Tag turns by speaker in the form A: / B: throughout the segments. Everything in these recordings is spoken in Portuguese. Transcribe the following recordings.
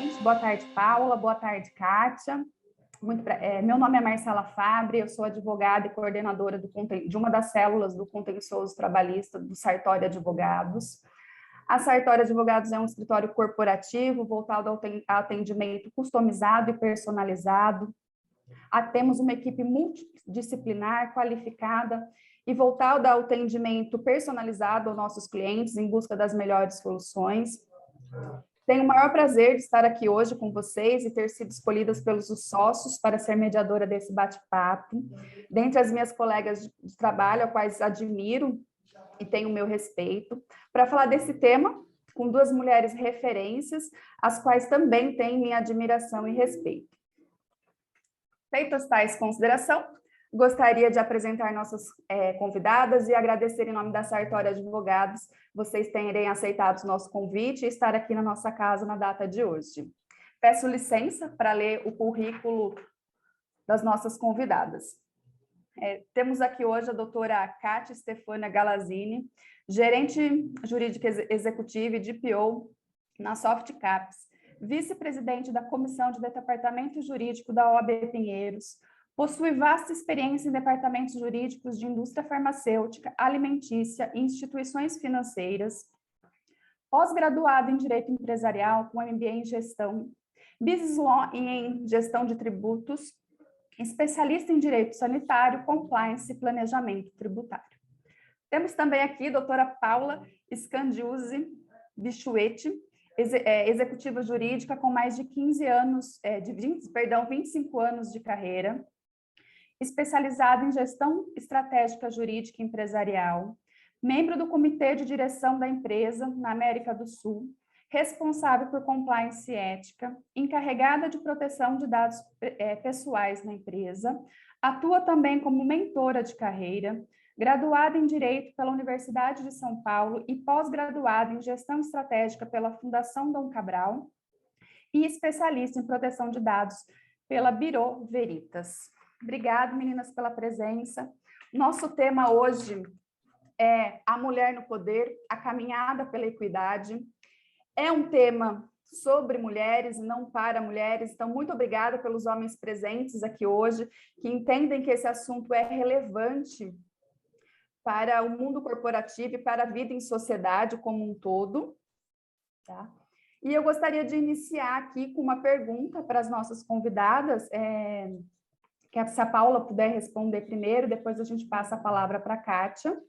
A: gente. Boa tarde, Paula. Boa tarde, Kátia. Meu nome é Marcela Fabre, eu sou advogada e coordenadora de uma das células do contencioso trabalhista do Sartori Advogados. A Sartori Advogados é um escritório corporativo voltado ao atendimento customizado e personalizado. Temos uma equipe multidisciplinar, qualificada e voltada ao atendimento personalizado aos nossos clientes em busca das melhores soluções. Tenho o maior prazer de estar aqui hoje com vocês e ter sido escolhida pelos sócios para ser mediadora desse bate-papo. Dentre as minhas colegas de trabalho, as quais admiro e tenho o meu respeito, para falar desse tema com duas mulheres referências, as quais também têm minha admiração e respeito. Feitas tais considerações, gostaria de apresentar nossas convidadas e agradecer em nome da Sartori Advogados vocês terem aceitado o nosso convite e estar aqui na nossa casa na data de hoje. Peço licença para ler o currículo das nossas convidadas. Temos aqui hoje a doutora Kátia Stefânia Galazzini, gerente jurídica executiva e DPO na Softcaps, vice-presidente da Comissão de Departamento Jurídico da OAB Pinheiros, possui vasta experiência em departamentos jurídicos de indústria farmacêutica, alimentícia e instituições financeiras, pós-graduado em Direito Empresarial com MBA em Gestão, Business Law e em Gestão de Tributos, especialista em Direito Sanitário, Compliance e Planejamento Tributário. Temos também aqui a doutora Paula Scandiuzzi Bichuete, executiva jurídica com mais de 25 anos de carreira, especializada em gestão estratégica jurídica e empresarial, membro do comitê de direção da empresa na América do Sul, responsável por compliance e ética, encarregada de proteção de dados pessoais na empresa, atua também como mentora de carreira, graduada em Direito pela Universidade de São Paulo e pós-graduada em Gestão Estratégica pela Fundação Dom Cabral e especialista em proteção de dados pela Bureau Veritas. Obrigada, meninas, pela presença. Nosso tema hoje é a mulher no poder, a caminhada pela equidade. É um tema sobre mulheres e não para mulheres, então muito obrigada pelos homens presentes aqui hoje, que entendem que esse assunto é relevante para o mundo corporativo e para a vida em sociedade como um todo. Tá? E eu gostaria de iniciar aqui com uma pergunta para as nossas convidadas, que se a Paula puder responder primeiro, depois a gente passa a palavra para a Kátia.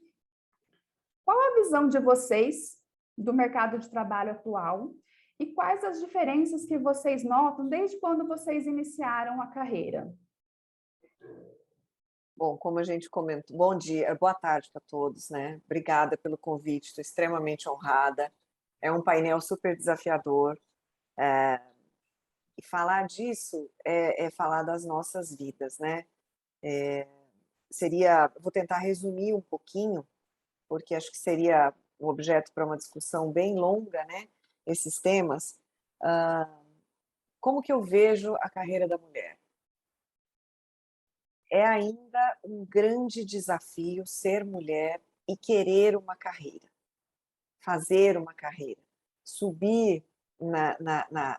A: Qual a visão de vocês do mercado de trabalho atual e quais as diferenças que vocês notam desde quando vocês iniciaram a carreira?
B: Bom, como a gente comentou, bom dia, boa tarde para todos, né? Obrigada pelo convite, estou extremamente honrada. É um painel super desafiador. E falar disso é falar das nossas vidas, né? Vou tentar resumir um pouquinho, porque acho que seria um objeto para uma discussão bem longa, né? Esses temas. Como que eu vejo a carreira da mulher? É ainda um grande desafio ser mulher e querer uma carreira, fazer uma carreira, subir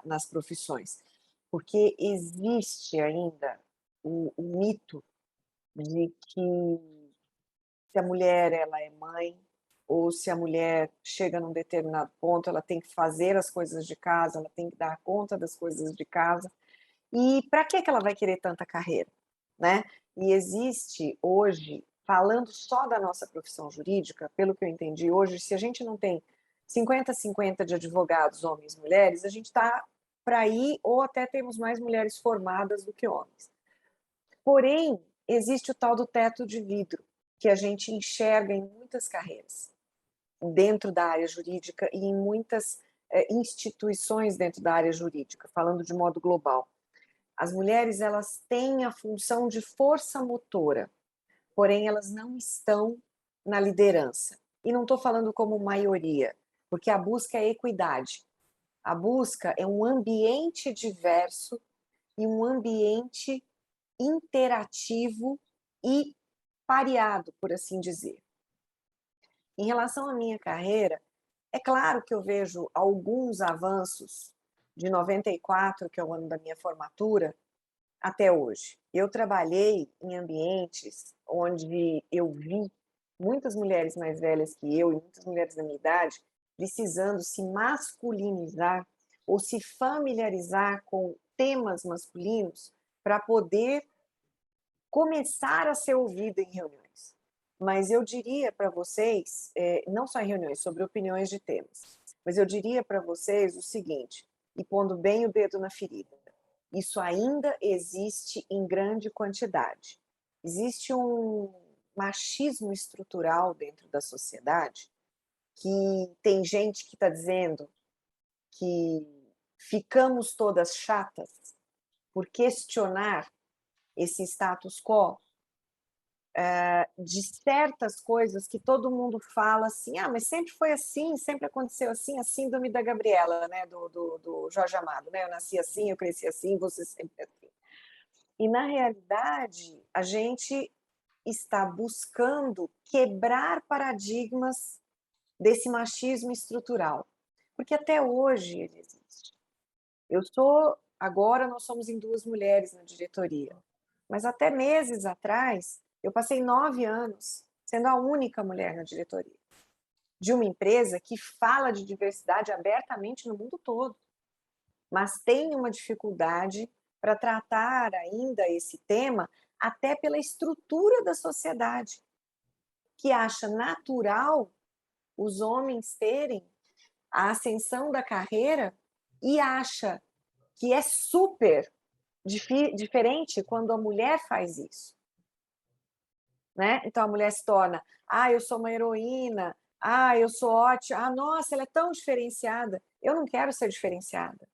B: nas profissões, porque existe ainda o mito de que se a mulher ela é mãe, ou se a mulher chega num determinado ponto, ela tem que fazer as coisas de casa, ela tem que dar conta das coisas de casa, e para que ela vai querer tanta carreira, né? E existe hoje, falando só da nossa profissão jurídica, pelo que eu entendi hoje, se a gente não tem 50-50 de advogados, homens e mulheres, a gente está para ir, ou até temos mais mulheres formadas do que homens. Porém, existe o tal do teto de vidro, que a gente enxerga em muitas carreiras, dentro da área jurídica e em muitas instituições dentro da área jurídica, falando de modo global. As mulheres, elas têm a função de força motora, porém elas não estão na liderança. E não estou falando como maioria, porque a busca é equidade. A busca é um ambiente diverso e um ambiente interativo e pareado, por assim dizer. Em relação à minha carreira, é claro que eu vejo alguns avanços de 94, que é o ano da minha formatura, até hoje. Eu trabalhei em ambientes onde eu vi muitas mulheres mais velhas que eu e muitas mulheres da minha idade precisando se masculinizar ou se familiarizar com temas masculinos para poder começar a ser ouvida em reuniões. Mas eu diria para vocês, não só em reuniões, sobre opiniões de temas, mas eu diria para vocês o seguinte, e pondo bem o dedo na ferida, isso ainda existe em grande quantidade. Existe um machismo estrutural dentro da sociedade que tem gente que está dizendo que ficamos todas chatas por questionar esse status quo de certas coisas que todo mundo fala assim, mas sempre foi assim, sempre aconteceu assim, a síndrome da Gabriela, né, do Jorge Amado, né, eu nasci assim, eu cresci assim, você sempre assim. E na realidade, a gente está buscando quebrar paradigmas desse machismo estrutural, porque até hoje ele existe. Agora nós somos em 2 mulheres na diretoria, mas até meses atrás, eu passei 9 anos sendo a única mulher na diretoria de uma empresa que fala de diversidade abertamente no mundo todo, mas tem uma dificuldade para tratar ainda esse tema, até pela estrutura da sociedade, que acha natural os homens terem a ascensão da carreira e acha que é super diferente quando a mulher faz isso. Né? Então a mulher se torna, eu sou uma heroína, eu sou ótima, nossa, ela é tão diferenciada. Eu não quero ser diferenciada.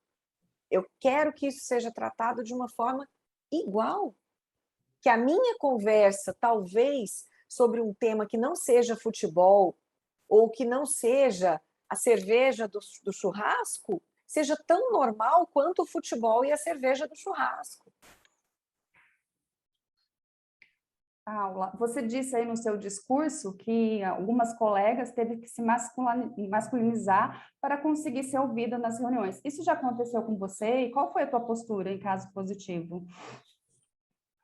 B: Eu quero que isso seja tratado de uma forma igual. Que a minha conversa, talvez, sobre um tema que não seja futebol, ou que não seja a cerveja do churrasco, seja tão normal quanto o futebol e a cerveja do churrasco.
A: Paula, você disse aí no seu discurso que algumas colegas teve que se masculinizar para conseguir ser ouvida nas reuniões. Isso já aconteceu com você? E qual foi a tua postura em caso positivo?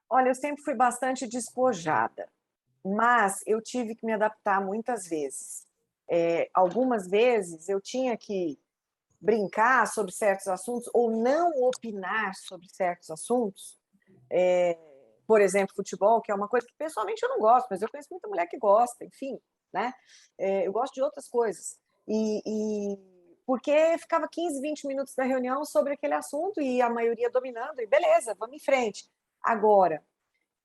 B: Olha, eu sempre fui bastante despojada, mas eu tive que me adaptar muitas vezes. Algumas vezes eu tinha que brincar sobre certos assuntos ou não opinar sobre certos assuntos. Por exemplo, futebol, que é uma coisa que pessoalmente eu não gosto, mas eu conheço muita mulher que gosta, enfim, né? Eu gosto de outras coisas. Porque ficava 15, 20 minutos da reunião sobre aquele assunto e a maioria dominando, e beleza, vamos em frente. Agora,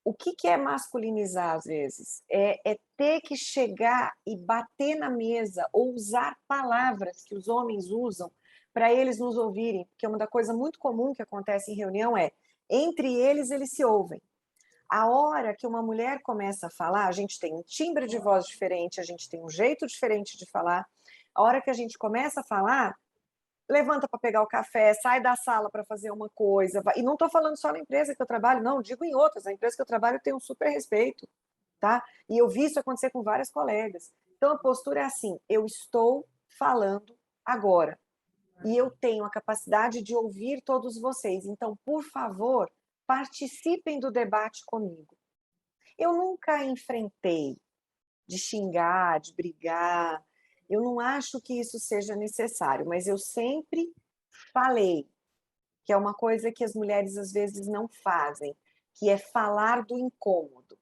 B: o que é masculinizar às vezes? É ter que chegar e bater na mesa ou usar palavras que os homens usam para eles nos ouvirem, porque uma da coisa muito comum que acontece em reunião entre eles se ouvem. A hora que uma mulher começa a falar, a gente tem um timbre de voz diferente, a gente tem um jeito diferente de falar. A hora que a gente começa a falar, levanta para pegar o café, sai da sala para fazer uma coisa. E não estou falando só na empresa que eu trabalho, não, digo em outras. Na empresa que eu trabalho eu tenho um super respeito, tá? E eu vi isso acontecer com várias colegas. Então a postura é assim: eu estou falando agora e eu tenho a capacidade de ouvir todos vocês. Então, por favor, participem do debate comigo. Eu nunca enfrentei de xingar, de brigar. Eu não acho que isso seja necessário, mas eu sempre falei que é uma coisa que as mulheres às vezes não fazem, que é falar do incômodo.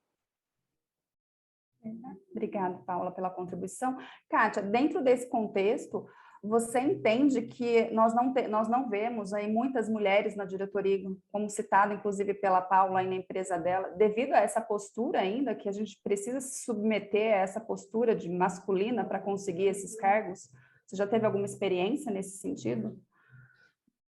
A: Obrigada, Paula, pela contribuição. Kátia, dentro desse contexto, você entende que nós não vemos aí muitas mulheres na diretoria, como citado inclusive pela Paula aí na empresa dela, devido a essa postura ainda, que a gente precisa se submeter a essa postura de masculina para conseguir esses cargos? Você já teve alguma experiência nesse sentido?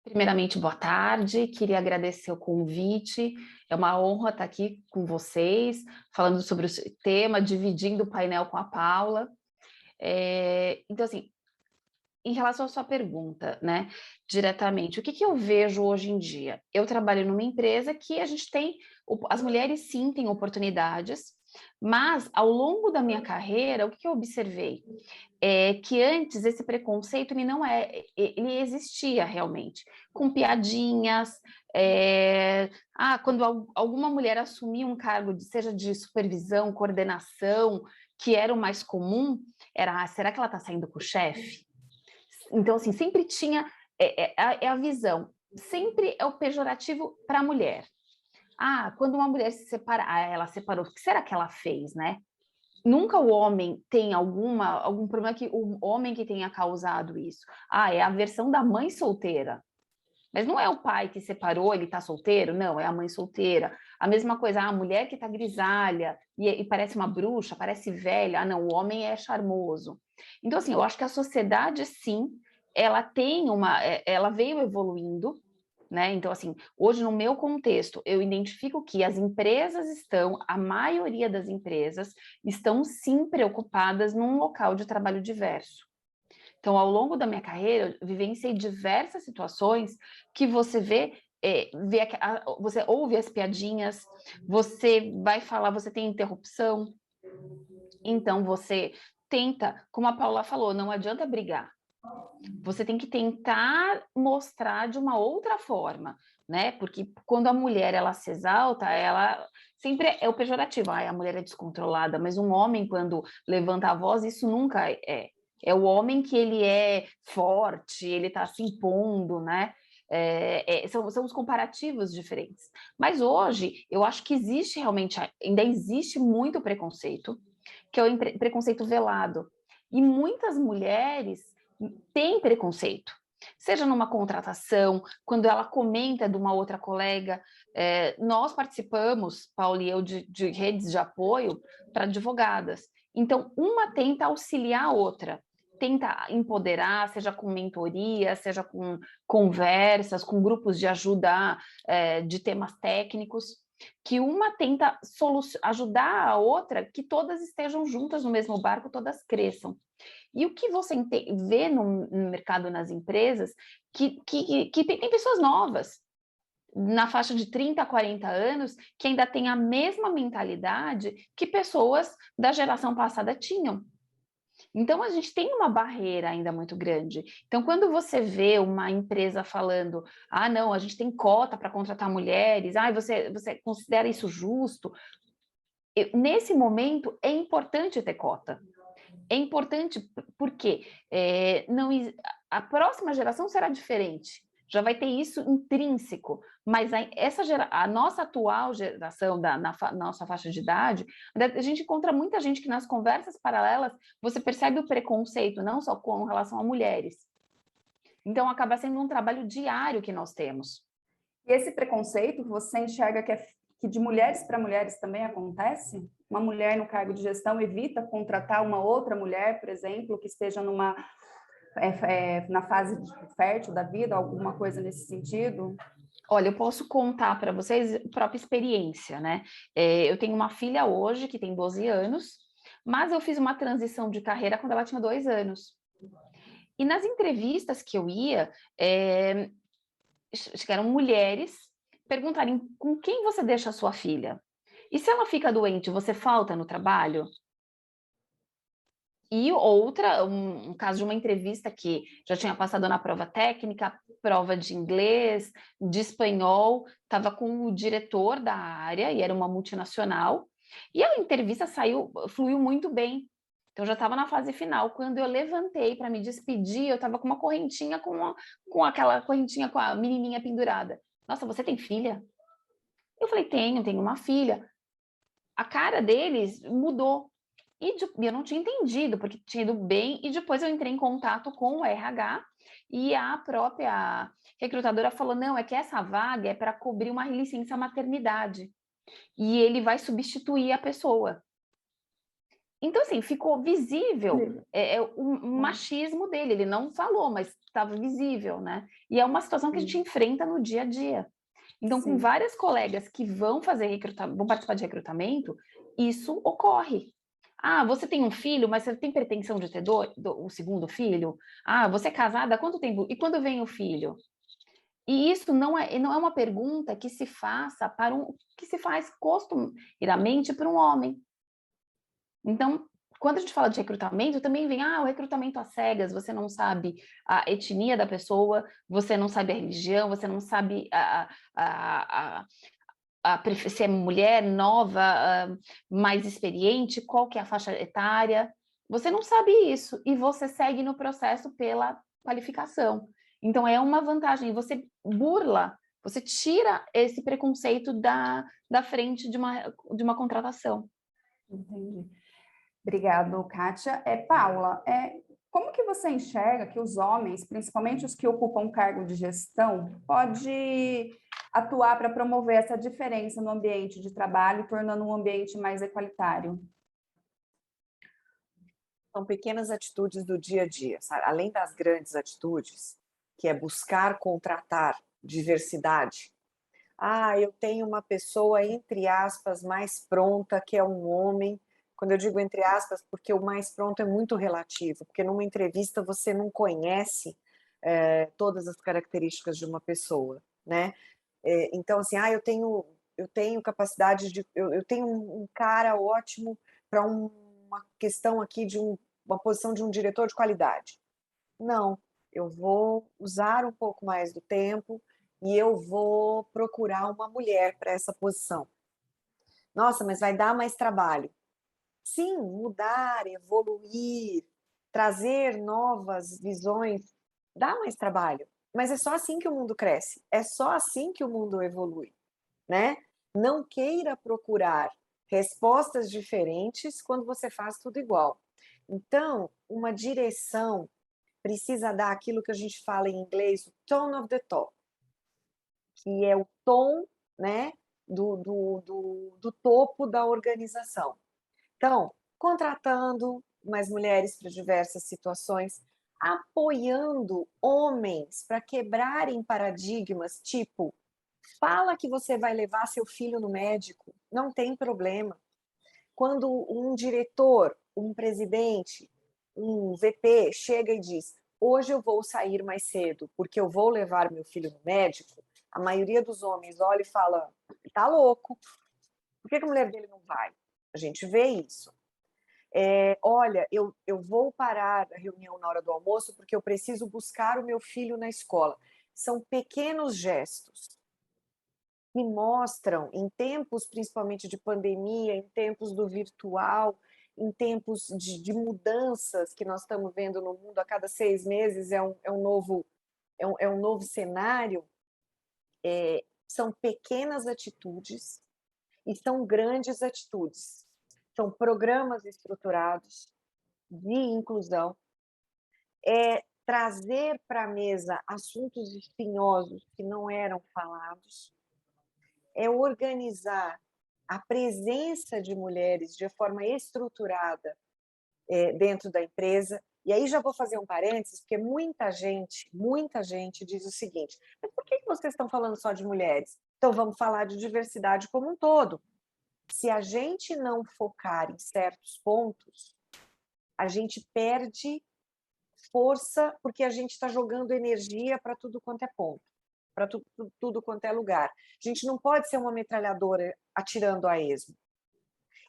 C: Primeiramente, boa tarde, queria agradecer o convite, é uma honra estar aqui com vocês, falando sobre o tema, dividindo o painel com a Paula. Então, assim, em relação à sua pergunta, né, diretamente, o que eu vejo hoje em dia? Eu trabalho numa empresa que a gente tem, as mulheres sim têm oportunidades, Mas, ao longo da minha carreira, o que eu observei? É que antes esse preconceito ele existia realmente, com piadinhas, quando alguma mulher assumia um cargo, seja de supervisão, coordenação, que era o mais comum, será que ela está saindo com o chefe? Então, assim, sempre tinha, a visão, sempre é o pejorativo para a mulher. Quando uma mulher se separa, ela separou, o que será que ela fez, né? Nunca o homem tem algum problema que o homem que tenha causado isso. É a versão da mãe solteira. Mas não é o pai que separou, ele está solteiro? Não, é a mãe solteira. A mesma coisa, a mulher que está grisalha e parece uma bruxa, parece velha. Não, o homem é charmoso. Então, assim, eu acho que a sociedade, sim, ela veio evoluindo, né? Então, assim, hoje no meu contexto, eu identifico que a maioria das empresas estão sim preocupadas num local de trabalho diverso. Então, ao longo da minha carreira, eu vivenciei diversas situações que você você ouve as piadinhas, você vai falar, você tem interrupção, então você tenta, como a Paula falou, não adianta brigar. Você tem que tentar mostrar de uma outra forma, né? Porque quando a mulher ela se exalta, ela sempre é o pejorativo. A mulher é descontrolada, mas um homem quando levanta a voz, isso nunca é. É o homem que ele é forte, ele está se impondo, né? São os comparativos diferentes. Mas hoje eu acho que ainda existe muito preconceito, que é o preconceito velado. E muitas mulheres tem preconceito, seja numa contratação, quando ela comenta de uma outra colega. Nós participamos, Paulo e eu, de redes de apoio para advogadas. Então, uma tenta auxiliar a outra, tenta empoderar, seja com mentoria, seja com conversas, com grupos de ajuda de temas técnicos, que uma tenta ajudar a outra, que todas estejam juntas no mesmo barco, todas cresçam. E o que você vê no mercado, nas empresas, que tem pessoas novas, na faixa de 30 a 40 anos, que ainda têm a mesma mentalidade que pessoas da geração passada tinham. Então, a gente tem uma barreira ainda muito grande. Então, quando você vê uma empresa falando, não, a gente tem cota para contratar mulheres, você considera isso justo? Nesse momento, é importante ter cota. É importante porque a próxima geração será diferente, já vai ter isso intrínseco, mas a nossa atual geração, na nossa faixa de idade, a gente encontra muita gente que nas conversas paralelas você percebe o preconceito, não só com relação a mulheres. Então, acaba sendo um trabalho diário que nós temos.
A: E esse preconceito, você enxerga que de mulheres para mulheres também acontece? Uma mulher no cargo de gestão evita contratar uma outra mulher, por exemplo, que esteja na fase fértil da vida, alguma coisa nesse sentido?
C: Olha, eu posso contar para vocês a própria experiência, né? Eu tenho uma filha hoje que tem 12 anos, mas eu fiz uma transição de carreira quando ela tinha 2 anos. E nas entrevistas que eu ia, chegaram mulheres perguntarem com quem você deixa a sua filha. E se ela fica doente, você falta no trabalho? E um caso de uma entrevista que já tinha passado na prova técnica, prova de inglês, de espanhol, estava com o diretor da área, e era uma multinacional, e a entrevista fluiu muito bem. Então, já estava na fase final. Quando eu levantei para me despedir, eu estava com uma correntinha, com aquela correntinha com a menininha pendurada. Nossa, você tem filha? Eu falei, tenho uma filha. A cara deles mudou. E eu não tinha entendido, porque tinha ido bem, e depois eu entrei em contato com o RH, e a própria recrutadora falou, não, é que essa vaga é para cobrir uma licença maternidade, e ele vai substituir a pessoa. Então, assim, ficou visível o machismo dele, ele não falou, mas estava visível, né? E é uma situação que a gente enfrenta no dia a dia. Então, com várias colegas que vão participar de recrutamento, isso ocorre. Você tem um filho, mas você tem pretensão de ter o segundo filho? Você é casada há quanto tempo? E quando vem o filho? E isso não é uma pergunta que se faz costumeiramente para um homem. Então, quando a gente fala de recrutamento, também vem, o recrutamento às cegas, você não sabe a etnia da pessoa, você não sabe a religião, você não sabe se é mulher, nova, mais experiente, qual que é a faixa etária, você não sabe isso, e você segue no processo pela qualificação. Então, é uma vantagem, você burla, você tira esse preconceito da frente de uma contratação.
A: Entendi. Obrigado, Kátia. Paula, como que você enxerga que os homens, principalmente os que ocupam cargo de gestão, pode atuar para promover essa diferença no ambiente de trabalho, tornando um ambiente mais equalitário?
B: São pequenas atitudes do dia a dia, sabe? Além das grandes atitudes, que é buscar contratar diversidade. Eu tenho uma pessoa, entre aspas, mais pronta, que é um homem. Quando eu digo entre aspas, porque o mais pronto é muito relativo, porque numa entrevista você não conhece todas as características de uma pessoa, né? Então, assim, eu tenho capacidade de... Eu tenho um cara ótimo para uma questão aqui de uma posição de um diretor de qualidade. Não, eu vou usar um pouco mais do tempo e eu vou procurar uma mulher para essa posição. Nossa, mas vai dar mais trabalho. Sim, mudar, evoluir, trazer novas visões, dá mais trabalho. Mas é só assim que o mundo cresce, é só assim que o mundo evolui, né? Não queira procurar respostas diferentes quando você faz tudo igual. Então, uma direção precisa dar aquilo que a gente fala em inglês, o tone of the top, que é o tom, né, do topo da organização. Então, contratando mais mulheres para diversas situações, apoiando homens para quebrarem paradigmas, tipo, fala que você vai levar seu filho no médico, não tem problema. Quando um diretor, um presidente, um VP chega e diz: hoje eu vou sair mais cedo porque eu vou levar meu filho no médico, a maioria dos homens olha e fala: tá louco, por que a mulher dele não vai? A gente vê isso. Olha, eu vou parar a reunião na hora do almoço porque eu preciso buscar o meu filho na escola. São pequenos gestos que mostram, em tempos principalmente de pandemia, em tempos do virtual, em tempos de mudanças que nós estamos vendo no mundo a cada 6 meses, é um novo cenário, são pequenas atitudes e são grandes atitudes. São programas estruturados de inclusão, trazer para a mesa assuntos espinhosos que não eram falados, organizar a presença de mulheres de forma estruturada dentro da empresa. E aí já vou fazer um parênteses, porque muita gente diz o seguinte: mas por que vocês estão falando só de mulheres? Então vamos falar de diversidade como um todo. Se a gente não focar em certos pontos, a gente perde força, porque a gente está jogando energia para tudo quanto é ponto, para tudo quanto é lugar. A gente não pode ser uma metralhadora atirando a esmo.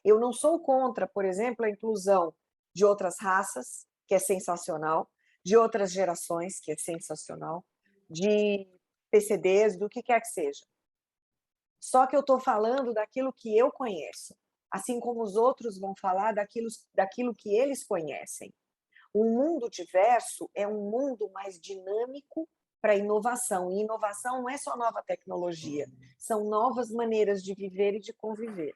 B: Eu não sou contra, por exemplo, a inclusão de outras raças, que é sensacional, de outras gerações, que é sensacional, de PCDs, do que quer que seja. Só que eu estou falando daquilo que eu conheço, assim como os outros vão falar daquilo que eles conhecem. Um mundo diverso é um mundo mais dinâmico para inovação. E inovação não é só nova tecnologia, são novas maneiras de viver e de conviver.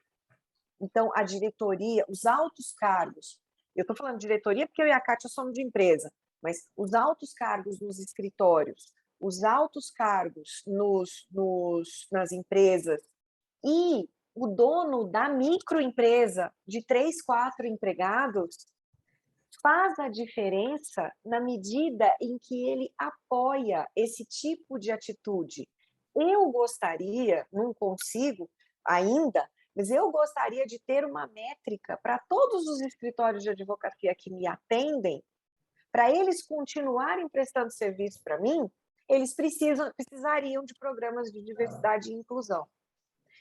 B: Então, a diretoria, os altos cargos, eu estou falando de diretoria porque eu e a Kátia somos de empresa, mas os altos cargos nos escritórios, os altos cargos nas empresas e o dono da microempresa de 3, 4 empregados faz a diferença na medida em que ele apoia esse tipo de atitude. Eu gostaria, não consigo ainda, mas eu gostaria de ter uma métrica para todos os escritórios de advocacia que me atendem, para eles continuarem prestando serviço para mim, eles precisariam de programas de diversidade e inclusão.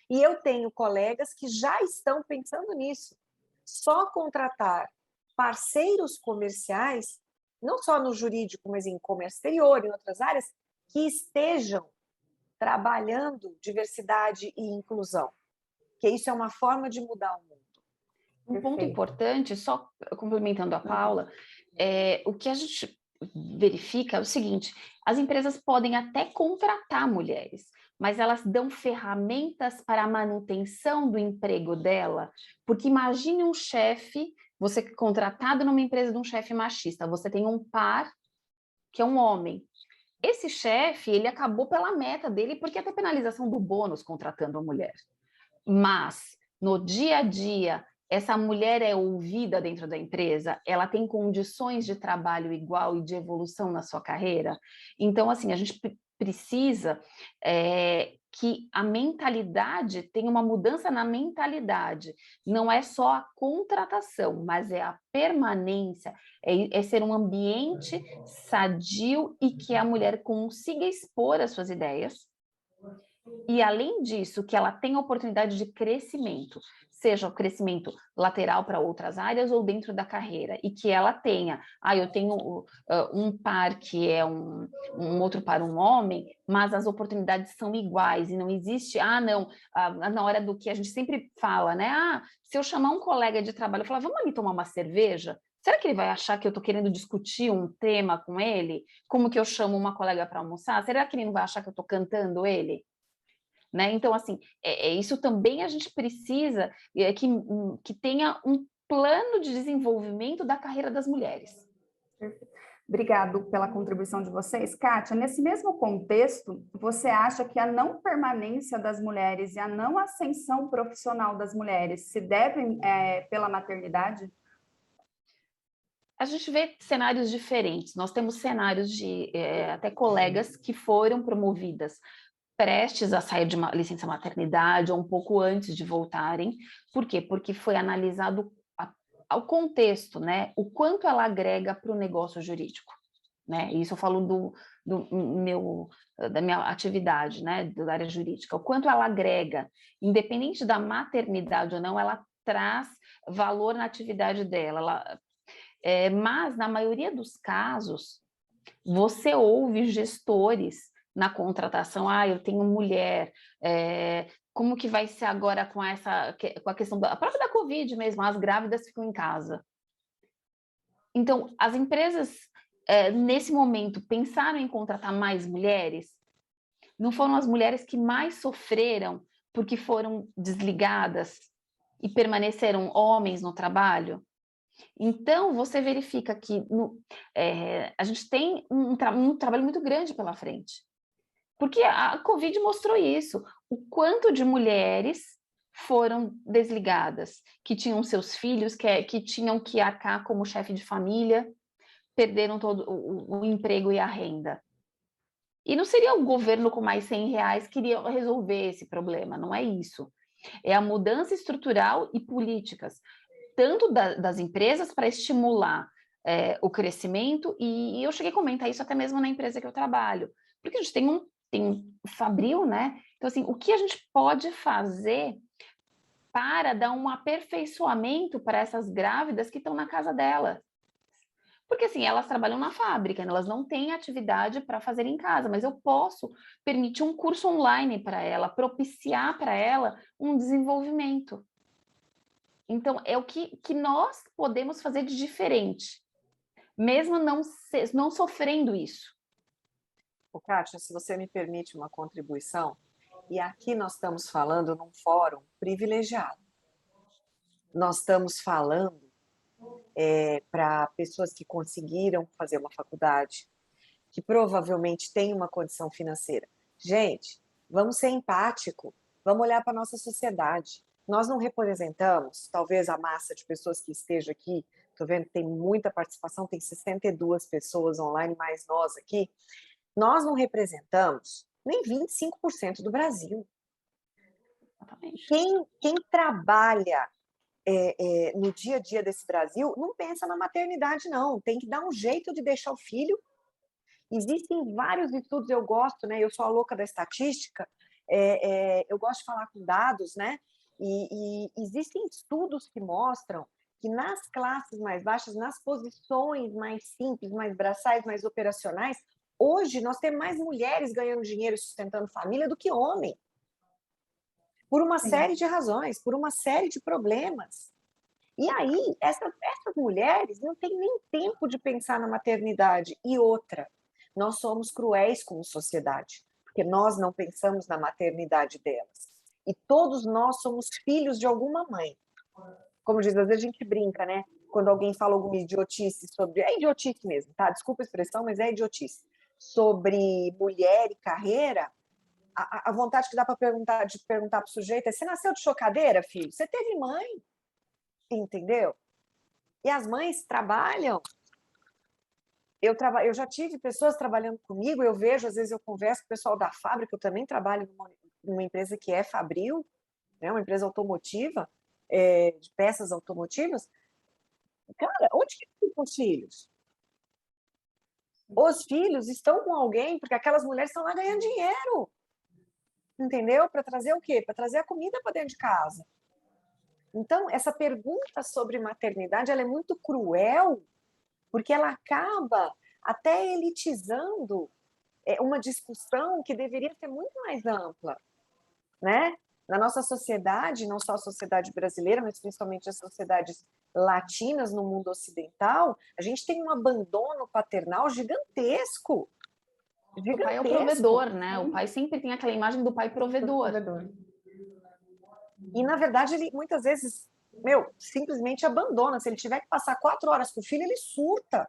B: E eu tenho colegas que já estão pensando nisso. só contratar parceiros comerciais, não só no jurídico, mas em comércio exterior, em outras áreas, que estejam trabalhando diversidade e inclusão, que isso é uma forma de mudar o mundo.
C: Um ponto importante, só complementando a Paula, o que a gente verifica é o seguinte: as empresas podem até contratar mulheres, mas elas dão ferramentas para a manutenção do emprego dela, porque imagine um chefe, você contratado numa empresa de um chefe machista, você tem um par que é um homem. Esse chefe, ele acabou pela meta dele, porque até penalização do bônus contratando a mulher. Mas, no dia a dia, essa mulher é ouvida dentro da empresa, ela tem condições de trabalho igual e de evolução na sua carreira. Então, assim, a gente precisa que a mentalidade tenha uma mudança na mentalidade. Não é só a contratação, mas é a permanência, é ser um ambiente sadio e que a mulher consiga expor as suas ideias. E, além disso, que ela tenha oportunidade de crescimento, seja o crescimento lateral para outras áreas ou dentro da carreira, e que ela tenha, eu tenho um par que é um outro par, um homem, mas as oportunidades são iguais, e não existe, na hora do que a gente sempre fala, né? Se eu chamar um colega de trabalho, eu falar, vamos ali tomar uma cerveja? Será que ele vai achar que eu estou querendo discutir um tema com ele? Como que eu chamo uma colega para almoçar? Será que ele não vai achar que eu estou cantando ele? Né? Então, assim, isso também a gente precisa que tenha um plano de desenvolvimento da carreira das mulheres.
A: Obrigado pela contribuição de vocês. Kátia, nesse mesmo contexto, você acha que a não permanência das mulheres e a não ascensão profissional das mulheres se devem pela maternidade?
C: A gente vê cenários diferentes. Nós temos cenários de até colegas que foram promovidas prestes a sair de uma licença maternidade ou um pouco antes de voltarem. Por quê? Porque foi analisado ao contexto, né? O quanto ela agrega para o negócio jurídico, né? Isso eu falo da minha atividade, né? Da área jurídica. O quanto ela agrega, independente da maternidade ou não, ela traz valor na atividade dela. Mas, na maioria dos casos, você ouve gestores na contratação, eu tenho mulher, como que vai ser agora com a questão a própria da Covid mesmo, as grávidas ficam em casa. Então, as empresas, nesse momento, pensaram em contratar mais mulheres? Não foram as mulheres que mais sofreram porque foram desligadas e permaneceram homens no trabalho? Então, você verifica que a gente tem um trabalho muito grande pela frente. Porque a Covid mostrou isso, o quanto de mulheres foram desligadas, que tinham seus filhos, que tinham que arcar como chefe de família, perderam todo o emprego e a renda. E não seria o governo com mais R$100 que iria resolver esse problema, não é isso. É a mudança estrutural e políticas, tanto das empresas para estimular o crescimento, e eu cheguei a comentar isso até mesmo na empresa que eu trabalho, porque a gente tem um Fabril, né? Então, assim, o que a gente pode fazer para dar um aperfeiçoamento para essas grávidas que estão na casa delas? Porque, assim, elas trabalham na fábrica, elas não têm atividade para fazer em casa, mas eu posso permitir um curso online para ela, propiciar para ela um desenvolvimento. Então, é o que nós podemos fazer de diferente, mesmo não sofrendo isso.
B: Kátia, se você me permite uma contribuição, e aqui nós estamos falando num fórum privilegiado. Nós estamos falando para pessoas que conseguiram fazer uma faculdade, que provavelmente têm uma condição financeira. Gente, vamos ser empáticos, vamos olhar para a nossa sociedade. Nós não representamos, talvez, a massa de pessoas que esteja aqui. Estou vendo que tem muita participação, tem 62 pessoas online, mais nós aqui. Nós não representamos nem 25% do Brasil. Quem trabalha no dia a dia desse Brasil não pensa na maternidade, não. Tem que dar um jeito de deixar o filho. Existem vários estudos, eu gosto, né? Eu sou a louca da estatística, eu gosto de falar com dados, né? E existem estudos que mostram que nas classes mais baixas, nas posições mais simples, mais braçais, mais operacionais, hoje nós temos mais mulheres ganhando dinheiro e sustentando família do que homem. Por uma série de razões, por uma série de problemas. E aí, essas mulheres não têm nem tempo de pensar na maternidade. E outra, nós somos cruéis como sociedade, porque nós não pensamos na maternidade delas. E todos nós somos filhos de alguma mãe. Como diz, às vezes a gente brinca, né? Quando alguém fala alguma idiotice sobre... É idiotice mesmo, tá? Desculpa a expressão, mas é idiotice. Sobre mulher e carreira, a vontade que dá para perguntar para o sujeito é: você nasceu de chocadeira, filho? Você teve mãe? Entendeu? E as mães trabalham. Eu já tive pessoas trabalhando comigo, eu vejo, às vezes eu converso com o pessoal da fábrica, eu também trabalho numa empresa que é Fabril, né, uma empresa automotiva, de peças automotivas. Cara, onde que ficam os filhos? Os filhos estão com alguém, porque aquelas mulheres estão lá ganhando dinheiro. Entendeu? Para trazer o quê? Para trazer a comida para dentro de casa. Então, essa pergunta sobre maternidade, ela é muito cruel, porque ela acaba até elitizando uma discussão que deveria ser muito mais ampla, né? Na nossa sociedade, não só a sociedade brasileira, mas principalmente as sociedades latinas no mundo ocidental, a gente tem um abandono paternal gigantesco.
C: O pai é o provedor, né? O pai sempre tem aquela imagem do pai provedor.
B: E, na verdade, ele muitas vezes, simplesmente abandona. Se ele tiver que passar 4 horas com o filho, ele surta.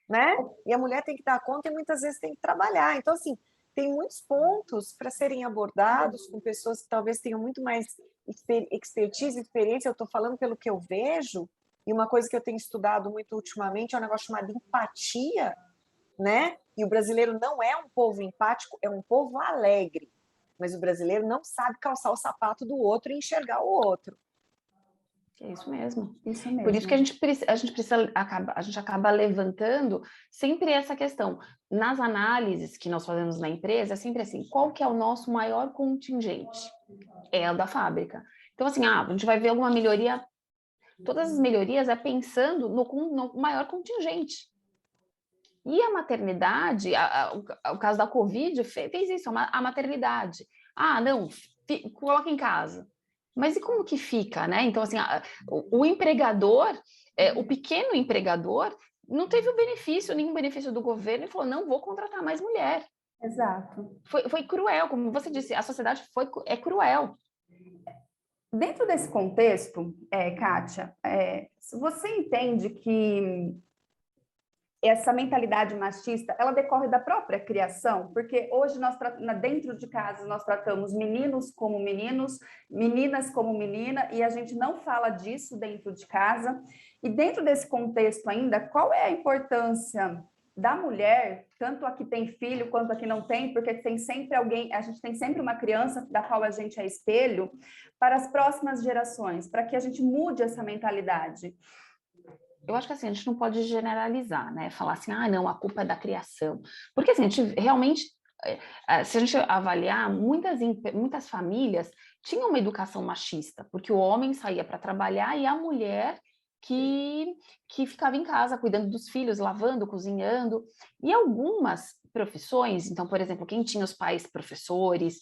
B: Né? E a mulher tem que dar conta e muitas vezes tem que trabalhar. Então, assim, tem muitos pontos para serem abordados com pessoas que talvez tenham muito mais expertise, experiência. Eu estou falando pelo que eu vejo, e uma coisa que eu tenho estudado muito ultimamente é um negócio chamado empatia, né? E o brasileiro não é um povo empático, é um povo alegre. Mas o brasileiro não sabe calçar o sapato do outro e enxergar o outro.
C: É isso mesmo.
A: Isso mesmo.
C: Por isso que a gente acaba levantando sempre essa questão. Nas análises que nós fazemos na empresa, é sempre assim: qual que é o nosso maior contingente? É a da fábrica. Então, assim, a gente vai ver alguma melhoria. Todas as melhorias é pensando no maior contingente. E a maternidade, o caso da Covid fez isso, a maternidade. Ah, não, coloca em casa. Mas e como que fica, né? Então, assim, o empregador, o pequeno empregador, não teve nenhum benefício do governo e falou: não vou contratar mais mulher.
A: Exato.
C: Foi cruel, como você disse, a sociedade é cruel.
A: Dentro desse contexto, Kátia, você entende que essa mentalidade machista, ela decorre da própria criação? Porque hoje, dentro de casa, nós tratamos meninos como meninos, meninas como menina, e a gente não fala disso dentro de casa. E dentro desse contexto ainda, qual é a importância da mulher, tanto a que tem filho quanto a que não tem, porque tem sempre alguém, a gente tem sempre uma criança da qual a gente é espelho, para as próximas gerações, para que a gente mude essa mentalidade?
C: Eu acho que assim, a gente não pode generalizar, né? Falar assim: ah, não, a culpa é da criação. Porque assim, a gente realmente, se a gente avaliar, muitas famílias tinham uma educação machista, porque o homem saía para trabalhar e a mulher que ficava em casa cuidando dos filhos, lavando, cozinhando. E algumas profissões, então, por exemplo, quem tinha os pais professores,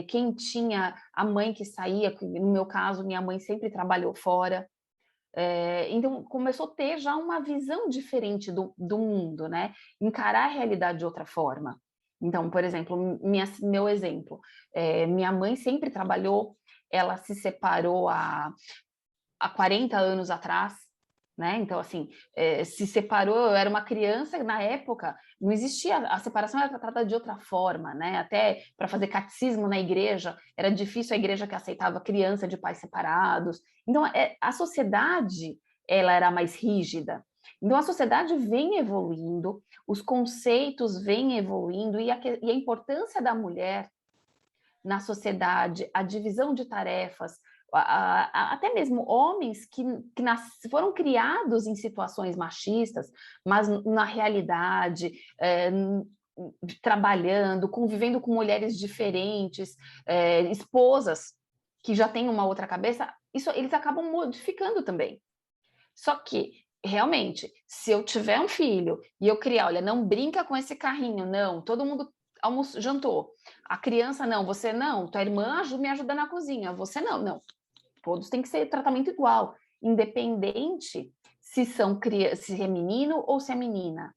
C: quem tinha a mãe que saía, no meu caso, minha mãe sempre trabalhou fora. Então, começou a ter já uma visão diferente do mundo, né? Encarar a realidade de outra forma. Então, por exemplo, meu exemplo, minha mãe sempre trabalhou, ela se separou há 40 anos atrás, né? Então, assim, se separou, eu era uma criança, na época, não existia, a separação era tratada de outra forma, né? Até para fazer catecismo na igreja, era difícil a igreja que aceitava criança de pais separados. Então, a sociedade, ela era mais rígida. Então, a sociedade vem evoluindo, os conceitos vêm evoluindo, e a importância da mulher na sociedade, a divisão de tarefas, até mesmo homens que foram criados em situações machistas, mas na realidade, trabalhando, convivendo com mulheres diferentes, esposas que já têm uma outra cabeça, isso eles acabam modificando também. Só que, realmente, se eu tiver um filho e eu criar, olha, não brinca com esse carrinho, não, todo mundo jantou. A criança, não, você não, tua irmã me ajuda na cozinha, você não, não. Todos têm que ser tratamento igual, independente se é menino ou se é menina.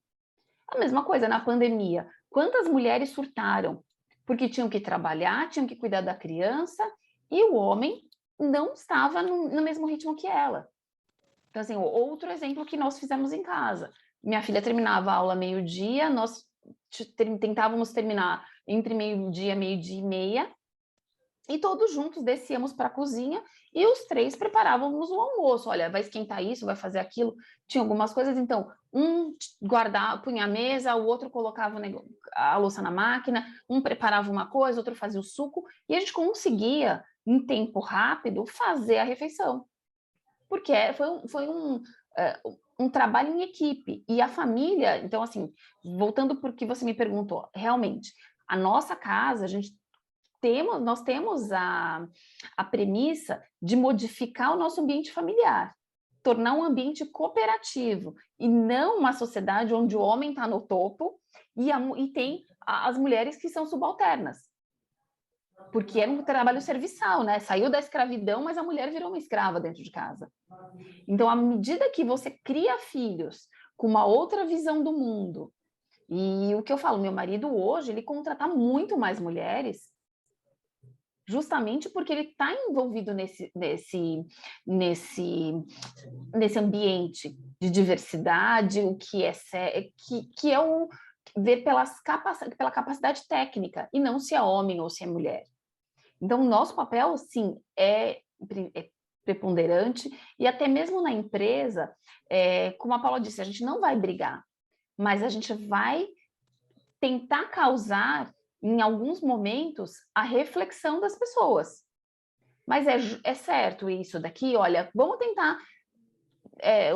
C: A mesma coisa na pandemia. Quantas mulheres surtaram? Porque tinham que trabalhar, tinham que cuidar da criança, e o homem não estava no mesmo ritmo que ela. Então, assim, outro exemplo que nós fizemos em casa. Minha filha terminava a aula meio-dia, nós tentávamos terminar entre meio-dia e meia, e todos juntos descíamos para a cozinha e os três preparávamos o almoço. Olha, vai esquentar isso, vai fazer aquilo. Tinha algumas coisas, então, um guardava, punha a mesa, o outro colocava a louça na máquina, um preparava uma coisa, outro fazia o suco, e a gente conseguia, em tempo rápido, fazer a refeição. Porque foi um trabalho em equipe. E a família, então, assim, voltando para o que você me perguntou, realmente, a nossa casa, nós temos a premissa de modificar o nosso ambiente familiar, tornar um ambiente cooperativo, e não uma sociedade onde o homem está no topo e tem as mulheres que são subalternas. Porque era um trabalho serviçal, né? Saiu da escravidão, mas a mulher virou uma escrava dentro de casa. Então, à medida que você cria filhos com uma outra visão do mundo, e o que eu falo, meu marido hoje, ele contrata muito mais mulheres, justamente porque ele está envolvido nesse ambiente de diversidade, o que que é o ver pela capacidade técnica, e não se é homem ou se é mulher. Então, o nosso papel, sim, é preponderante, e até mesmo na empresa, como a Paula disse, a gente não vai brigar, mas a gente vai tentar causar, em alguns momentos, a reflexão das pessoas. Mas é certo isso daqui, olha, vamos tentar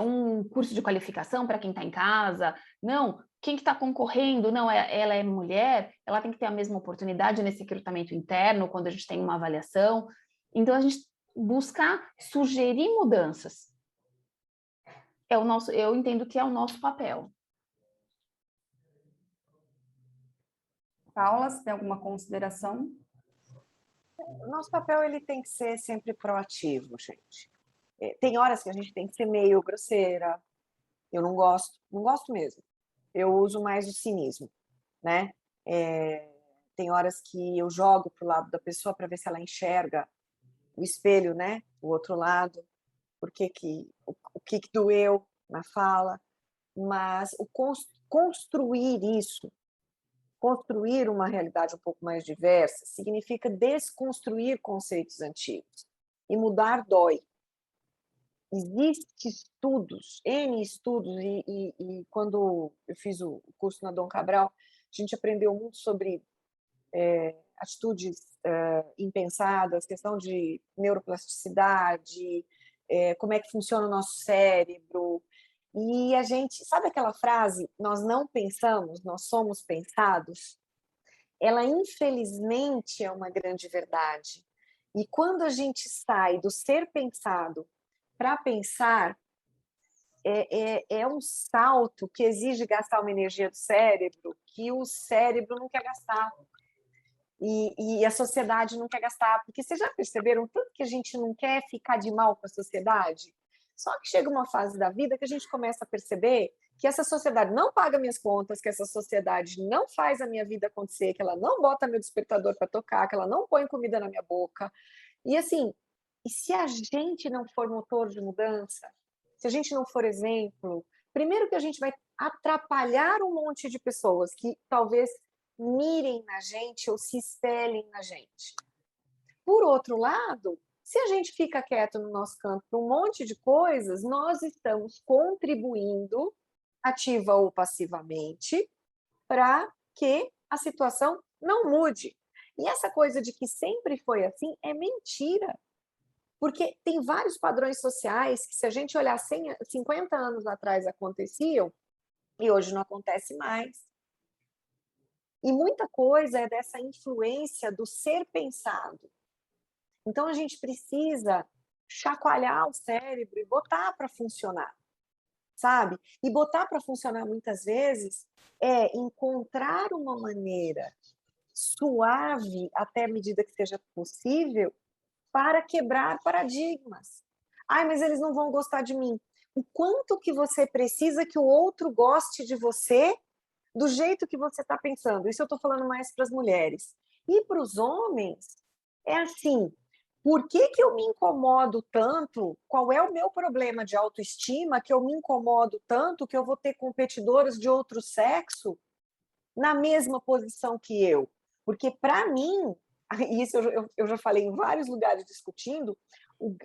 C: um curso de qualificação para quem está em casa, não, quem que está concorrendo, não, ela é mulher, ela tem que ter a mesma oportunidade nesse recrutamento interno, quando a gente tem uma avaliação. Então, a gente buscar sugerir mudanças. Eu entendo que é o nosso papel.
A: Paula, você tem alguma consideração?
B: O nosso papel ele tem que ser sempre proativo, gente. Tem horas que a gente tem que ser meio grosseira. Eu não gosto mesmo. Eu uso mais o cinismo, né? Tem horas que eu jogo pro lado da pessoa para ver se ela enxerga o espelho, né? O outro lado, o que que doeu na fala, mas construir isso, construir uma realidade um pouco mais diversa, significa desconstruir conceitos antigos. E mudar dói. Existem estudos, N estudos, e quando eu fiz o curso na Dom Cabral, a gente aprendeu muito sobre atitudes impensadas, questão de neuroplasticidade, como é que funciona o nosso cérebro. E a gente, sabe aquela frase, nós não pensamos, nós somos pensados? Ela, infelizmente, é uma grande verdade. E quando a gente sai do ser pensado para pensar, é um salto que exige gastar uma energia do cérebro que o cérebro não quer gastar. E a sociedade não quer gastar. Porque vocês já perceberam tanto que a gente não quer ficar de mal com a sociedade? Só que chega uma fase da vida que a gente começa a perceber que essa sociedade não paga minhas contas, que essa sociedade não faz a minha vida acontecer, que ela não bota meu despertador para tocar, que ela não põe comida na minha boca. E assim, e se a gente não for motor de mudança, se a gente não for exemplo, primeiro que a gente vai atrapalhar um monte de pessoas que talvez mirem na gente ou se espelhem na gente. Por outro lado, se a gente fica quieto no nosso canto para um monte de coisas, nós estamos contribuindo, ativa ou passivamente, para que a situação não mude. E essa coisa de que sempre foi assim é mentira. Porque tem vários padrões sociais que, se a gente olhar 50 anos atrás, aconteciam e hoje não acontece mais. E muita coisa é dessa influência do ser pensado. Então, a gente precisa chacoalhar o cérebro e botar para funcionar, sabe? E botar para funcionar muitas vezes é encontrar uma maneira suave, até a medida que seja possível, para quebrar paradigmas. Ai, mas eles não vão gostar de mim. O quanto que você precisa que o outro goste de você do jeito que você está pensando. Isso eu estou falando mais para as mulheres. E para os homens, é assim, por que que eu me incomodo tanto? Qual é o meu problema de autoestima que eu me incomodo tanto que eu vou ter competidores de outro sexo na mesma posição que eu? Porque, para mim, isso eu já falei em vários lugares discutindo,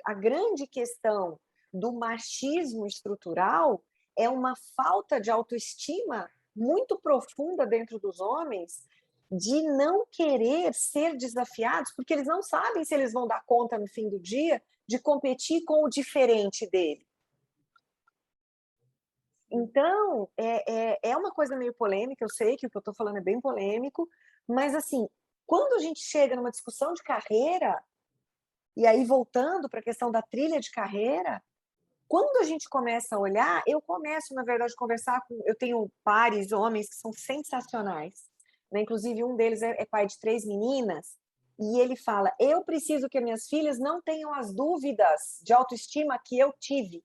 B: a grande questão do machismo estrutural é uma falta de autoestima muito profunda dentro dos homens, de não querer ser desafiados, porque eles não sabem se eles vão dar conta no fim do dia de competir com o diferente dele. Então, é uma coisa meio polêmica, eu sei que o que eu estou falando é bem polêmico, mas assim, quando a gente chega numa discussão de carreira, e aí voltando para a questão da trilha de carreira, quando a gente começa a olhar, eu começo, na verdade, a conversar com... Eu tenho pares, homens, que são sensacionais, né? Inclusive, um deles é pai de 3 meninas, e ele fala, eu preciso que minhas filhas não tenham as dúvidas de autoestima que eu tive,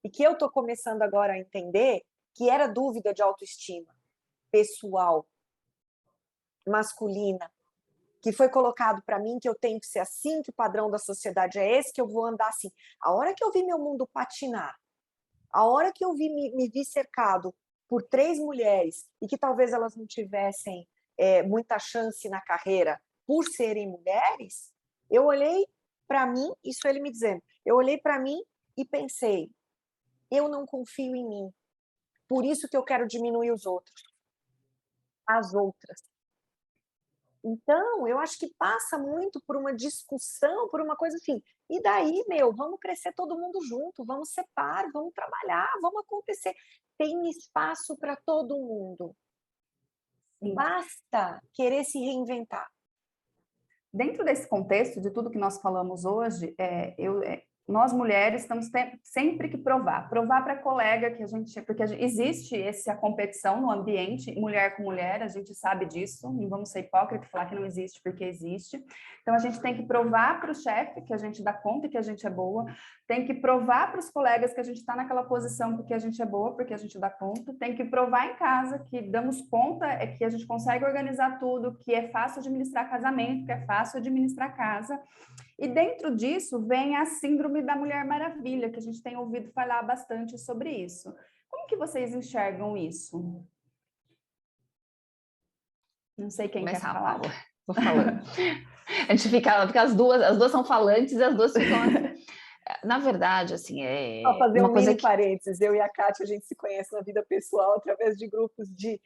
B: e que eu estou começando agora a entender que era dúvida de autoestima pessoal, masculina, que foi colocado para mim que eu tenho que ser assim, que o padrão da sociedade é esse, que eu vou andar assim. A hora que eu vi meu mundo patinar, a hora que eu me vi cercado por 3 mulheres e que talvez elas não tivessem muita chance na carreira por serem mulheres, eu olhei para mim, isso ele me dizendo, eu olhei para mim e pensei, eu não confio em mim, por isso que eu quero diminuir os outros, as outras. Então, eu acho que passa muito por uma discussão, por uma coisa assim, e daí, meu, vamos crescer todo mundo junto, vamos ser par, vamos trabalhar, vamos acontecer. Tem espaço para todo mundo.
A: Sim.
B: Basta querer se reinventar.
A: Dentro desse contexto de tudo que nós falamos hoje, nós mulheres estamos sempre que provar para colega que a gente, porque existe essa competição no ambiente, mulher com mulher, a gente sabe disso, não vamos ser hipócritas e falar que não existe, porque existe. Então a gente tem que provar para o chefe que a gente dá conta e que a gente é boa, tem que provar para os colegas que a gente está naquela posição porque a gente é boa, porque a gente dá conta, tem que provar em casa que damos conta, que a gente consegue organizar tudo, que é fácil administrar casamento, que é fácil administrar casa. E dentro disso vem a síndrome da Mulher Maravilha, que a gente tem ouvido falar bastante sobre isso. Como que vocês enxergam isso? Não sei quem quer falar.
C: Paula. Vou falando. A gente fica as duas são falantes e as duas ficam assim. Na verdade, assim,
B: Só fazer
C: uma
B: um
C: coisa
B: mini parênteses, eu e a Kátia, a gente se conhece na vida pessoal através de grupos de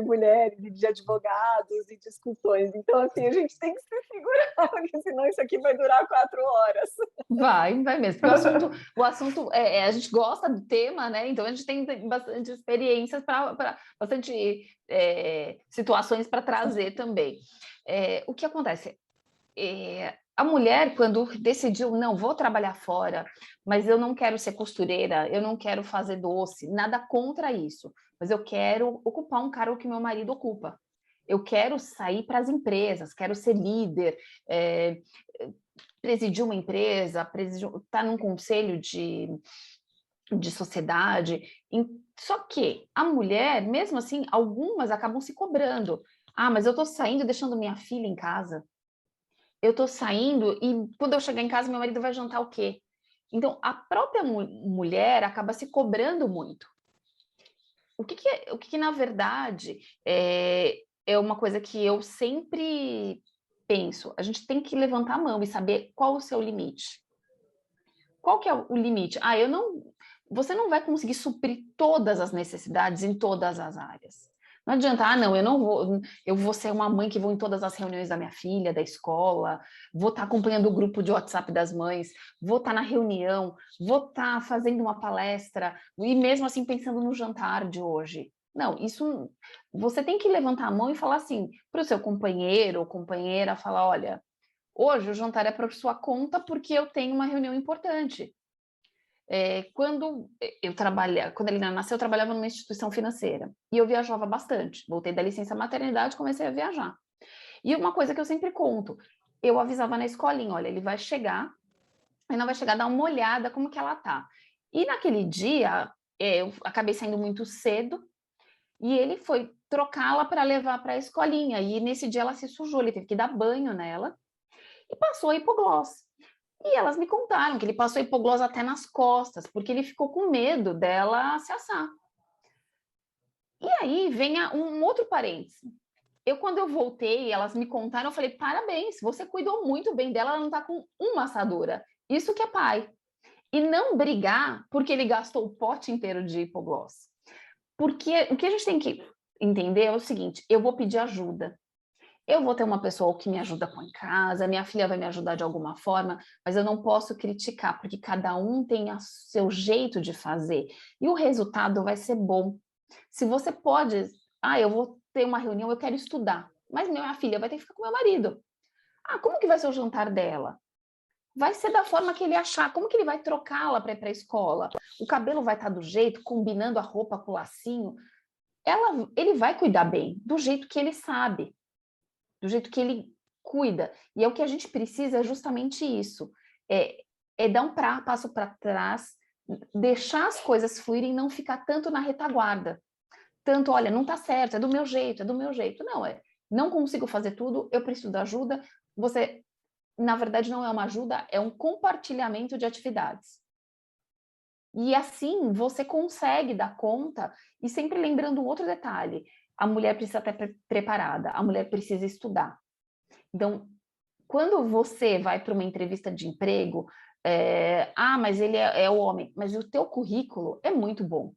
B: mulheres e de advogados e discussões. Então, assim, a gente tem que se segurar, porque senão isso aqui vai durar 4 horas.
C: Vai mesmo. Porque o assunto a gente gosta do tema, né? Então a gente tem bastante experiências para bastante situações para trazer também. O que acontece? A mulher, quando decidiu, não, vou trabalhar fora, mas eu não quero ser costureira, eu não quero fazer doce, nada contra isso, mas eu quero ocupar um cargo que meu marido ocupa. Eu quero sair para as empresas, quero ser líder, presidir uma empresa, estar num conselho de sociedade. Só que a mulher, mesmo assim, algumas acabam se cobrando. Ah, mas eu estou saindo e deixando minha filha em casa. Eu estou saindo e quando eu chegar em casa, meu marido vai jantar o quê? Então, a própria mulher acaba se cobrando muito. O que na verdade, é uma coisa que eu sempre penso. A gente tem que levantar a mão e saber qual o seu limite. Qual que é o limite? Você não vai conseguir suprir todas as necessidades em todas as áreas. Não adianta, não, eu vou ser uma mãe que vou em todas as reuniões da minha filha, da escola, vou estar acompanhando o grupo de WhatsApp das mães, vou estar na reunião, vou estar fazendo uma palestra, e mesmo assim pensando no jantar de hoje. Não, isso você tem que levantar a mão e falar assim para o seu companheiro ou companheira, falar, olha, Hoje o jantar é por sua conta porque eu tenho uma reunião importante. Quando ele nasceu, eu trabalhava numa instituição financeira e eu viajava bastante. Voltei da licença maternidade e comecei a viajar. E uma coisa que eu sempre conto, eu avisava na escolinha, olha, ele vai chegar, não vai chegar, dar uma olhada como que ela tá. E naquele dia, eu acabei saindo muito cedo e ele foi trocá-la para levar para a escolinha. E nesse dia ela se sujou, ele teve que dar banho nela e passou a hipoglós. E elas me contaram que ele passou hipoglós até nas costas, porque ele ficou com medo dela se assar. E aí vem um outro parênteses. Quando eu voltei, elas me contaram, eu falei, parabéns, você cuidou muito bem dela, ela não está com uma assadura. Isso que é pai. E não brigar porque ele gastou o pote inteiro de hipoglós. Porque o que a gente tem que entender é o seguinte, eu vou pedir ajuda. Eu vou ter uma pessoa que me ajuda com em casa, minha filha vai me ajudar de alguma forma, mas eu não posso criticar, porque cada um tem o seu jeito de fazer. E o resultado vai ser bom. Se você pode, eu vou ter uma reunião, eu quero estudar, mas minha filha vai ter que ficar com meu marido. Como que vai ser o jantar dela? Vai ser da forma que ele achar. Como que ele vai trocá-la para ir para a escola? O cabelo vai estar do jeito, combinando a roupa com o lacinho. Ele vai cuidar bem, do jeito que ele sabe, do jeito que ele cuida. E é o que a gente precisa, é justamente isso. É dar um passo para trás, deixar as coisas fluírem e não ficar tanto na retaguarda. Tanto, olha, não está certo, é do meu jeito, é do meu jeito. Não consigo fazer tudo, eu preciso de ajuda. Você, na verdade, não é uma ajuda, é um compartilhamento de atividades. E assim você consegue dar conta, e sempre lembrando um outro detalhe, a mulher precisa estar preparada, a mulher precisa estudar. Então, quando você vai para uma entrevista de emprego, mas ele é o homem, mas o teu currículo é muito bom,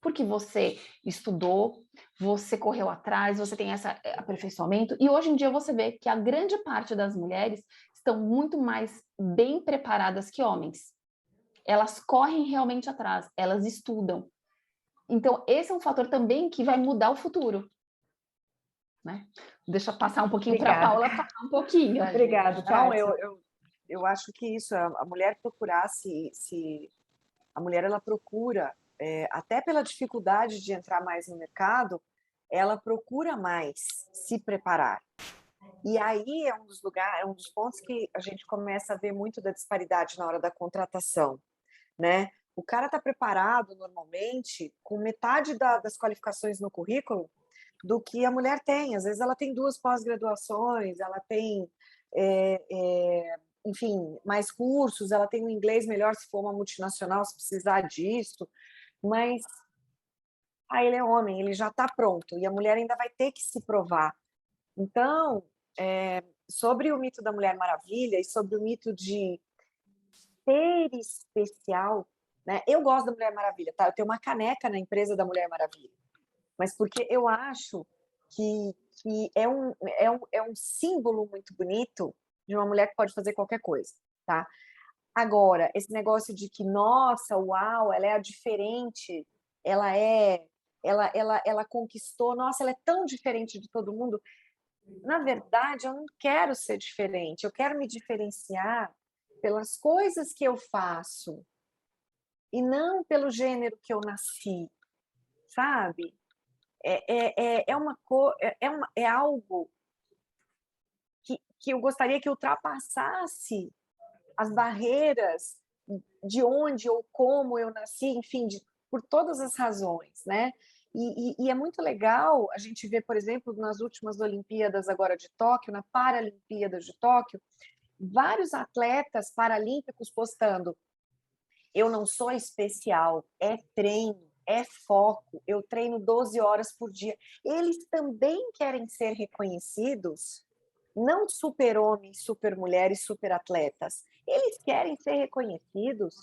C: porque você estudou, você correu atrás, você tem esse aperfeiçoamento, e hoje em dia você vê que a grande parte das mulheres estão muito mais bem preparadas que homens. Elas correm realmente atrás, elas estudam. Então, esse é um fator também que vai mudar o futuro. Né? Deixa eu passar um pouquinho para a Paula falar um pouquinho.
A: Obrigada,
B: Não,
A: Kátia.
B: eu acho que isso, a mulher procurar a mulher ela procura, até pela dificuldade de entrar mais no mercado, ela procura mais se preparar. E aí é um dos lugares, é um dos pontos que a gente começa a ver muito da disparidade na hora da contratação, né? O cara está preparado normalmente com metade das qualificações no currículo do que a mulher tem. Às vezes ela tem 2 pós-graduações, ela tem, enfim, mais cursos, ela tem um inglês melhor se for uma multinacional, se precisar disso, mas ele é homem, ele já está pronto, e a mulher ainda vai ter que se provar. Então, sobre o mito da Mulher Maravilha e sobre o mito de ser especial, né? Eu gosto da Mulher Maravilha, tá? Eu tenho uma caneca na empresa da Mulher Maravilha, mas porque eu acho que é um símbolo muito bonito de uma mulher que pode fazer qualquer coisa, tá? Agora, esse negócio de que, nossa, uau, ela é a diferente, ela conquistou, nossa, ela é tão diferente de todo mundo. Na verdade, eu não quero ser diferente, eu quero me diferenciar pelas coisas que eu faço e não pelo gênero que eu nasci, sabe? É algo que eu gostaria que ultrapassasse as barreiras de onde ou como eu nasci, enfim, por todas as razões, né? E é muito legal a gente ver, por exemplo, nas últimas Olimpíadas agora de Tóquio, na Paralimpíadas de Tóquio, vários atletas paralímpicos postando: eu não sou especial, é treino, é foco, eu treino 12 horas por dia. Eles também querem ser reconhecidos, não super-homens, super-mulheres, super-atletas. Eles querem ser reconhecidos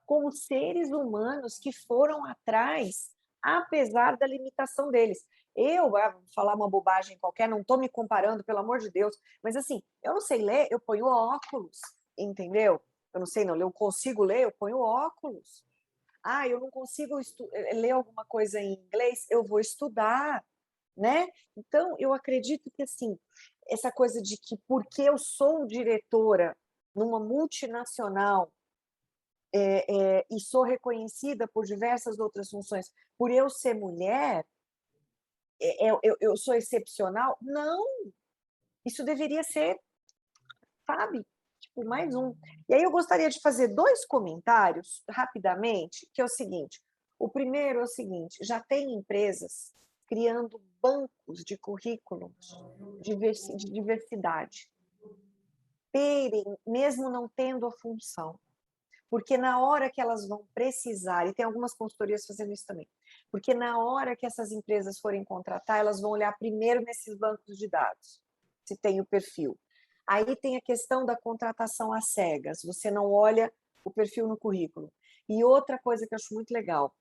B: como seres humanos que foram atrás, apesar da limitação deles. Eu, vou falar uma bobagem qualquer, não estou me comparando, pelo amor de Deus, mas assim, eu não sei ler, eu ponho óculos, entendeu? Eu não sei não, eu consigo ler, eu ponho óculos. Eu não consigo ler alguma coisa em inglês, eu vou estudar, né? Então, eu acredito que, assim, essa coisa de que porque eu sou diretora numa multinacional e sou reconhecida por diversas outras funções, por eu ser mulher, eu sou excepcional? Não, isso deveria ser, sabe, tipo, mais um. E aí eu gostaria de fazer 2 comentários, rapidamente, que é o seguinte: o primeiro é o seguinte, já tem empresas criando bancos de currículos de diversidade, mesmo não tendo a função. Porque na hora que elas vão precisar, e tem algumas consultorias fazendo isso também, porque na hora que essas empresas forem contratar, elas vão olhar primeiro nesses bancos de dados, se tem o perfil. Aí tem a questão da contratação às cegas, você não olha o perfil no currículo. E outra coisa que eu acho muito legal,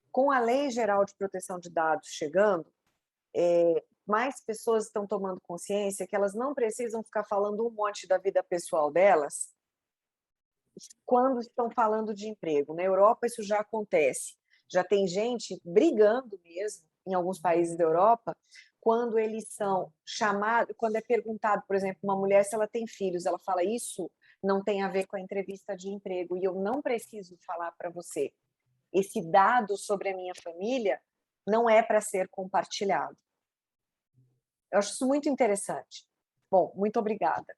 B: com a Lei Geral de Proteção de Dados chegando, mais pessoas estão tomando consciência que elas não precisam ficar falando um monte da vida pessoal delas, quando estão falando de emprego. Na Europa isso já acontece. Já tem gente brigando mesmo, em alguns países da Europa, quando eles são chamados, quando é perguntado, por exemplo, uma mulher se ela tem filhos, ela fala, isso não tem a ver com a entrevista de emprego, e eu não preciso falar para você. Esse dado sobre a minha família não é para ser compartilhado. Eu acho isso muito interessante. Bom, muito obrigada.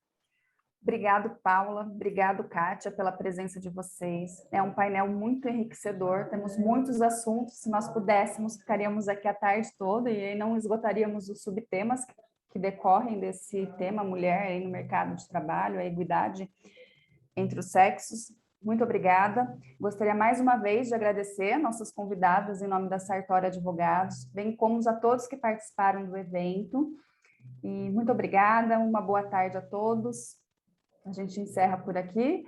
A: Obrigado, Paula. Obrigado, Kátia, pela presença de vocês. É um painel muito enriquecedor. Temos muitos assuntos. Se nós pudéssemos, ficaríamos aqui a tarde toda e aí não esgotaríamos os subtemas que decorrem desse tema mulher aí no mercado de trabalho, a equidade entre os sexos. Muito obrigada. Gostaria mais uma vez de agradecer nossas convidadas em nome da Sartori Advogados, bem como a todos que participaram do evento. E muito obrigada. Uma boa tarde a todos. A gente encerra por aqui.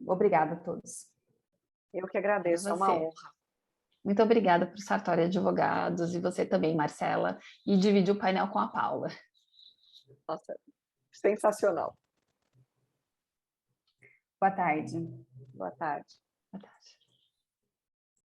A: Obrigada a todos.
B: Eu que agradeço, é uma honra.
C: Muito obrigada por Sartori Advogados e você também, Marcela, e dividir o painel com a Paula.
B: Nossa, sensacional.
A: Boa tarde.
B: Boa tarde.
C: Boa tarde.